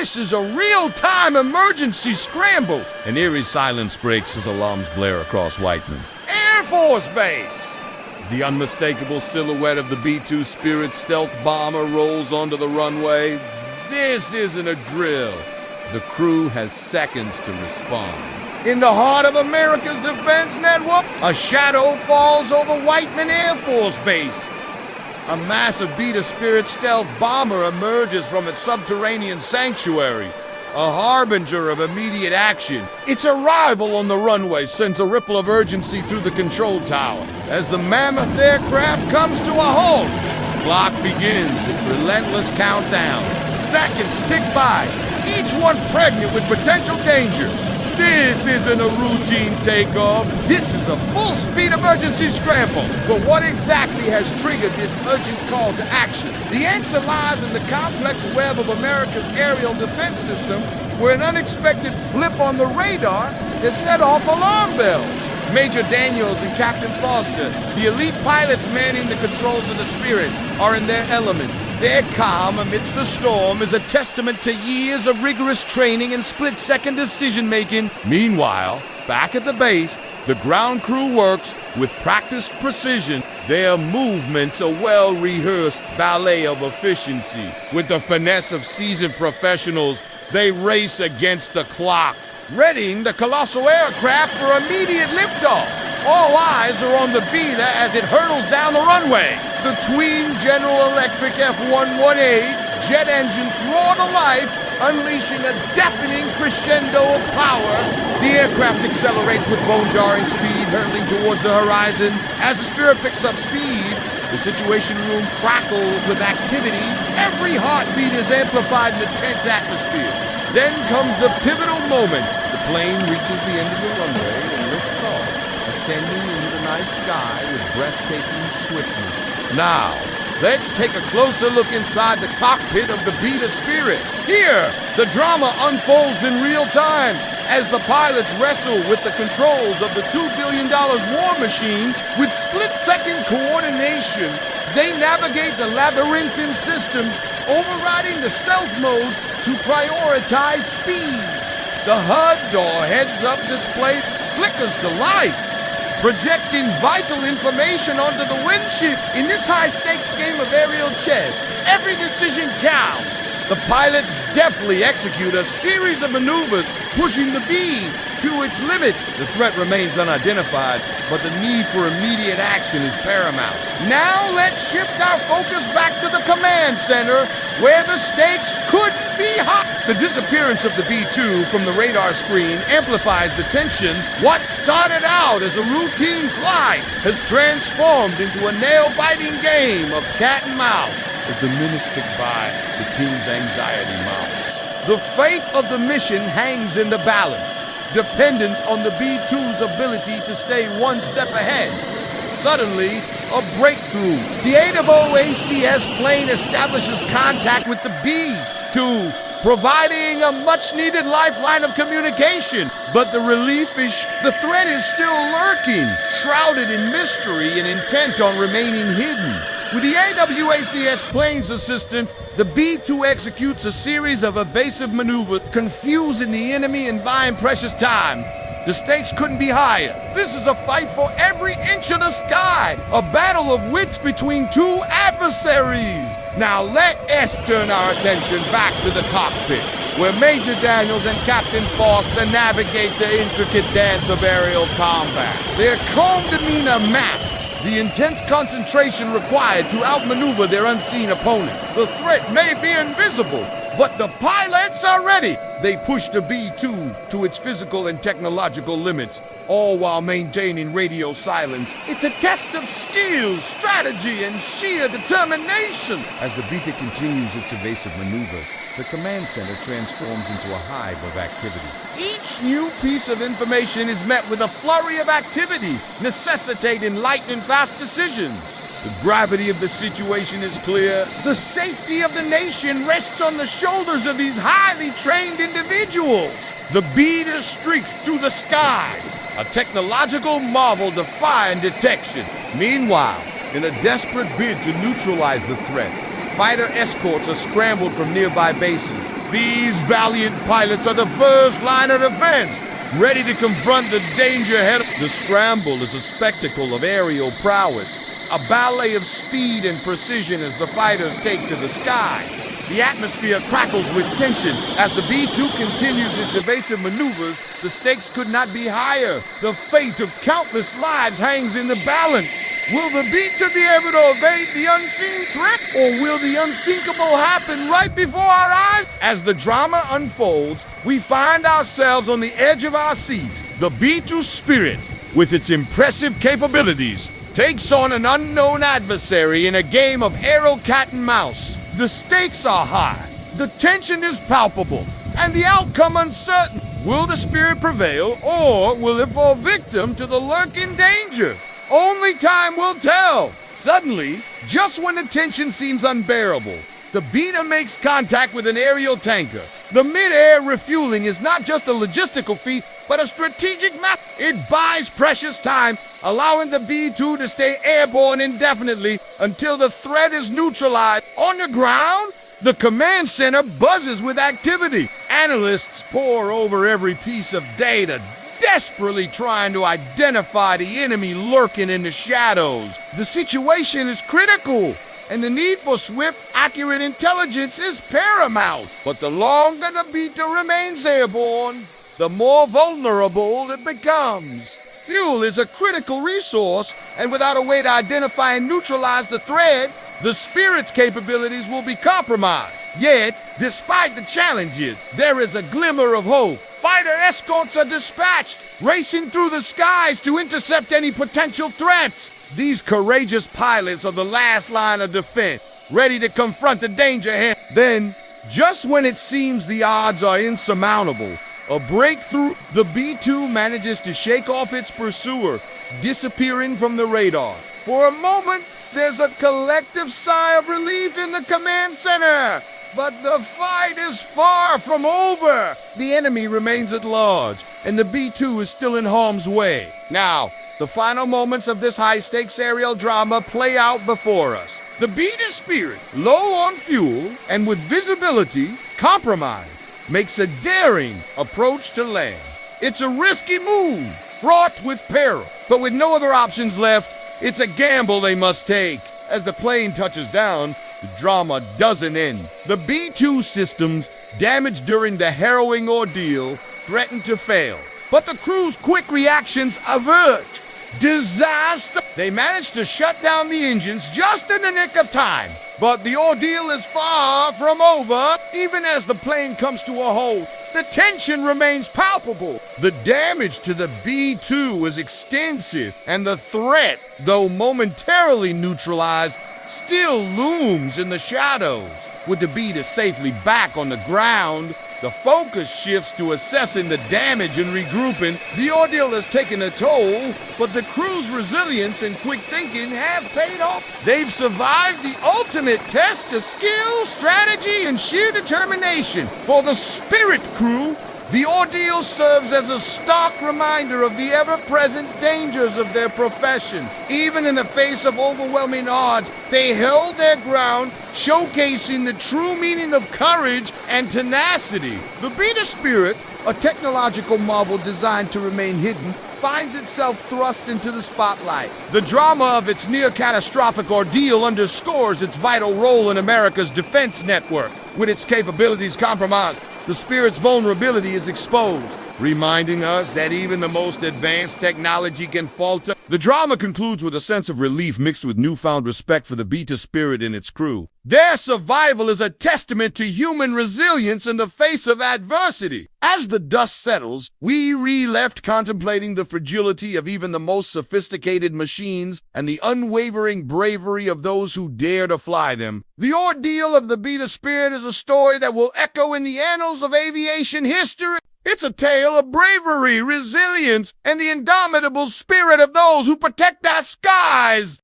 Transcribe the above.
This is a real-time emergency scramble. An eerie silence breaks as alarms blare across Whiteman Air Force Base. The unmistakable silhouette of the B-2 Spirit stealth bomber rolls onto the runway. This isn't a drill. The crew has seconds to respond. In the heart of America's defense network, a shadow falls over Whiteman Air Force Base. A massive B-2 Spirit stealth bomber emerges from its subterranean sanctuary, a harbinger of immediate action. Its arrival on the runway sends a ripple of urgency through the control tower as the mammoth aircraft comes to a halt. Clock begins its relentless countdown. Seconds tick by, each one pregnant with potential danger. This isn't a routine takeoff. This is a full-speed emergency scramble. But what exactly has triggered this urgent call to action? The answer lies in the complex web of America's aerial defense system, where an unexpected blip on the radar has set off alarm bells. Major Daniels and Captain Foster, the elite pilots manning the controls of the Spirit, are in their element. Their calm amidst the storm is a testament to years of rigorous training and split-second decision-making. Meanwhile, back at the base, the ground crew works with practiced precision. Their movements a well-rehearsed ballet of efficiency. With the finesse of seasoned professionals, they race against the clock, readying the colossal aircraft for immediate liftoff. All eyes are on the B-2 as it hurtles down the runway. The twin General Electric F-118 jet engines roar to life, unleashing a deafening crescendo of power. The aircraft accelerates with bone-jarring speed, hurtling towards the horizon. As the Spirit picks up speed, the Situation Room crackles with activity. Every heartbeat is amplified in a tense atmosphere. Then comes the pivotal moment. The plane reaches the end of the runway and lifts off, ascending into the night sky with breathtaking swiftness. Now, let's take a closer look inside the cockpit of the B-2 Spirit. Here, the drama unfolds in real time as the pilots wrestle with the controls of the $2 billion war machine with split-second coordination. They navigate the labyrinthine systems, overriding the stealth mode to prioritize speed. The HUD or heads-up display flickers to life, projecting vital information onto the windshield. In this high-stakes game of aerial chess, every decision counts. The pilots deftly execute a series of maneuvers, pushing the B to its limit. The threat remains unidentified, but the need for immediate action is paramount. Now let's shift our focus back to the command center, where the stakes couldn't be higher. The disappearance of the B-2 from the radar screen amplifies the tension. What started out as a routine flight has transformed into a nail-biting game of cat and mouse. As the minutes tick by, the team's anxiety mounts. The fate of the mission hangs in the balance, dependent on the B-2's ability to stay one step ahead. Suddenly, a breakthrough. The 8-0 ACS plane establishes contact with the B-2, providing a much-needed lifeline of communication. But the relief is the threat is still lurking, shrouded in mystery and intent on remaining hidden. With the AWACS plane's assistance, the B-2 executes a series of evasive maneuvers, confusing the enemy and buying precious time. The stakes couldn't be higher. This is a fight for every inch of the sky, a battle of wits between two adversaries. Now let us turn our attention back to the cockpit, where Major Daniels and Captain Foster navigate the intricate dance of aerial combat. Their calm demeanor matched the intense concentration required to outmaneuver their unseen opponent. The threat may be invisible, but the pilots are ready. They push the B-2 to its physical and technological limits, all while maintaining radio silence. It's a test of skill, strategy, and sheer determination. As the B-2 continues its evasive maneuvers, the command center transforms into a hive of activity. Each new piece of information is met with a flurry of activity, necessitating lightning-fast decisions. The gravity of the situation is clear. The safety of the nation rests on the shoulders of these highly trained individuals. The B-2 streaks through the sky, a technological marvel defying detection. Meanwhile, in a desperate bid to neutralize the threat, fighter escorts are scrambled from nearby bases, These valiant pilots are the first line of defense, ready to confront the danger ahead. The Scramble is a spectacle of aerial prowess, a ballet of speed and precision as the fighters take to the skies. The atmosphere crackles with tension. As the B-2 continues its evasive maneuvers, the stakes could not be higher. The fate of countless lives hangs in the balance. Will the B-2 be able to evade the unseen threat, or will the unthinkable happen right before our eyes? As the drama unfolds, we find ourselves on the edge of our seats. The B-2 Spirit, with its impressive capabilities, takes on an unknown adversary in a game of aero cat and mouse. The stakes are high, the tension is palpable, and the outcome uncertain. Will the Spirit prevail, or will it fall victim to the lurking danger? Only time will tell. Suddenly, just when the tension seems unbearable, the B-2 makes contact with an aerial tanker. The mid-air refueling is not just a logistical feat, but a strategic map. It buys precious time, allowing the B-2 to stay airborne indefinitely until the threat is neutralized. On the ground, the command center buzzes with activity. Analysts pore over every piece of data, desperately trying to identify the enemy lurking in the shadows. The situation is critical, and the need for swift, accurate intelligence is paramount. But the longer the B-2 remains airborne, the more vulnerable it becomes. Fuel is a critical resource, and without a way to identify and neutralize the threat, the Spirit's capabilities will be compromised. Yet, despite the challenges, there is a glimmer of hope. Fighter escorts are dispatched, racing through the skies to intercept any potential threats. These courageous pilots are the last line of defense, ready to confront the danger ahead. Then, just when it seems the odds are insurmountable, a breakthrough, the B-2 manages to shake off its pursuer, disappearing from the radar. For a moment, there's a collective sigh of relief in the command center. But the fight is far from over. The enemy remains at large, and the B-2 is still in harm's way. Now, the final moments of this high-stakes aerial drama play out before us. The B-2 Spirit, low on fuel and with visibility compromised, makes a daring approach to land. It's a risky move, fraught with peril, but with no other options left, it's a gamble they must take. As the plane touches down, the drama doesn't end. The B-2 systems, damaged during the harrowing ordeal, threaten to fail. But the crew's quick reactions avert disaster. They manage to shut down the engines just in the nick of time. But the ordeal is far from over. Even as the plane comes to a halt, the tension remains palpable. The damage to the B-2 is extensive, and the threat, though momentarily neutralized, still looms in the shadows. With the B-2 safely back on the ground, the focus shifts to assessing the damage and regrouping. The ordeal has taken a toll, but the crew's resilience and quick thinking have paid off. They've survived the ultimate test of skill, strategy, and sheer determination. For the Spirit crew, the ordeal serves as a stark reminder of the ever-present dangers of their profession. Even in the face of overwhelming odds, they held their ground, showcasing the true meaning of courage and tenacity. The B-2 Spirit, a technological marvel designed to remain hidden, finds itself thrust into the spotlight. The drama of its near-catastrophic ordeal underscores its vital role in America's defense network. With its capabilities compromised, the Spirit's vulnerability is exposed, reminding us that even the most advanced technology can falter. The drama concludes with a sense of relief mixed with newfound respect for the B-2 Spirit and its crew. Their survival is a testament to human resilience in the face of adversity. As the dust settles, we left contemplating the fragility of even the most sophisticated machines and the unwavering bravery of those who dare to fly them. The ordeal of the B-2 Spirit is a story that will echo in the annals of aviation history. It's a tale of bravery, resilience, and the indomitable spirit of those who protect our skies.